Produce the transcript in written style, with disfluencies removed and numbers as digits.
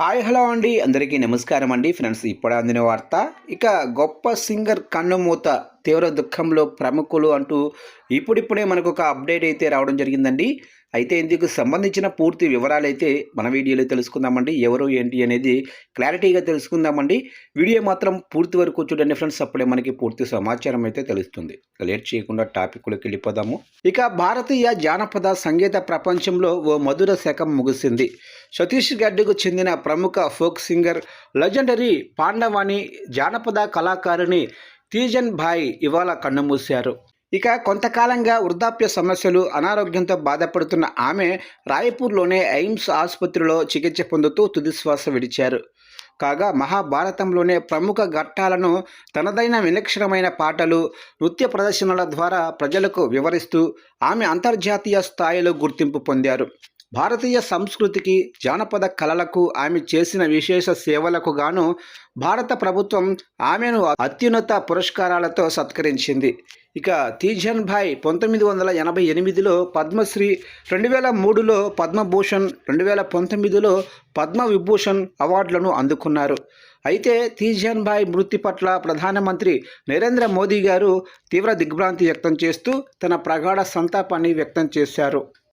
Hi hello అండి, అందరికీ నమస్కారం అండి. ఫ్రెండ్స్, ఇప్పుడు అందిన వార్త. ఇక గొప్ప సింగర్ కన్నుమూత, తీవ్ర దుఃఖంలో ప్రముఖులు అంటూ ఇప్పుడిప్పుడే మనకు ఒక అప్డేట్ అయితే రావడం జరిగిందండి. అయితే ఇందుకు సంబంధించిన పూర్తి వివరాలైతే మన వీడియోలో తెలుసుకుందామండి. ఎవరు ఏంటి అనేది క్లారిటీగా తెలుసుకుందామండి. వీడియో మాత్రం పూర్తి వరకు చూడండి ఫ్రెండ్స్, అప్పుడే మనకి పూర్తి సమాచారం అయితే తెలుస్తుంది. లేట్ చేయకుండా టాపిక్లోకి వెళ్ళిపోదాము. ఇక భారతీయ జానపద సంగీత ప్రపంచంలో ఓ మధుర శకం ముగిసింది. ఛత్తీస్గఢ్కు చెందిన ప్రముఖ ఫోక్ సింగర్, లెజెండరీ పాండవాని జానపద కళాకారిణి తీజన్ భాయ్ ఇవాళ కన్నుమూశారు. ఇక కొంతకాలంగా వృద్ధాప్య సమస్యలు, అనారోగ్యంతో బాధపడుతున్న ఆమె రాయ్పూర్లోని ఎయిమ్స్ ఆసుపత్రిలో చికిత్స పొందుతూ తుదిశ్వాస విడిచారు. కాగా మహాభారతంలోనే ప్రముఖ ఘట్టాలను తనదైన విలక్షణమైన పాటలు, నృత్య ప్రదర్శనల ద్వారా ప్రజలకు వివరిస్తూ ఆమె అంతర్జాతీయ స్థాయిలో గుర్తింపు పొందారు. భారతీయ సంస్కృతికి, జానపద కళలకు ఆమె చేసిన విశేష సేవలకు గాను భారత ప్రభుత్వం ఆమెను అత్యున్నత పురస్కారాలతో సత్కరించింది. ఇక తీజన్ భాయ్ 1988లో పద్మశ్రీ, 2003లో పద్మభూషణ్, 2019లో పద్మవిభూషణ్ అవార్డులను అందుకున్నారు. అయితే తీజన్ భాయ్ మృతి పట్ల ప్రధానమంత్రి నరేంద్ర మోదీ గారు తీవ్ర దిగ్భ్రాంతి వ్యక్తం చేస్తూ తన ప్రగాఢ సంతాపాన్ని వ్యక్తం చేశారు.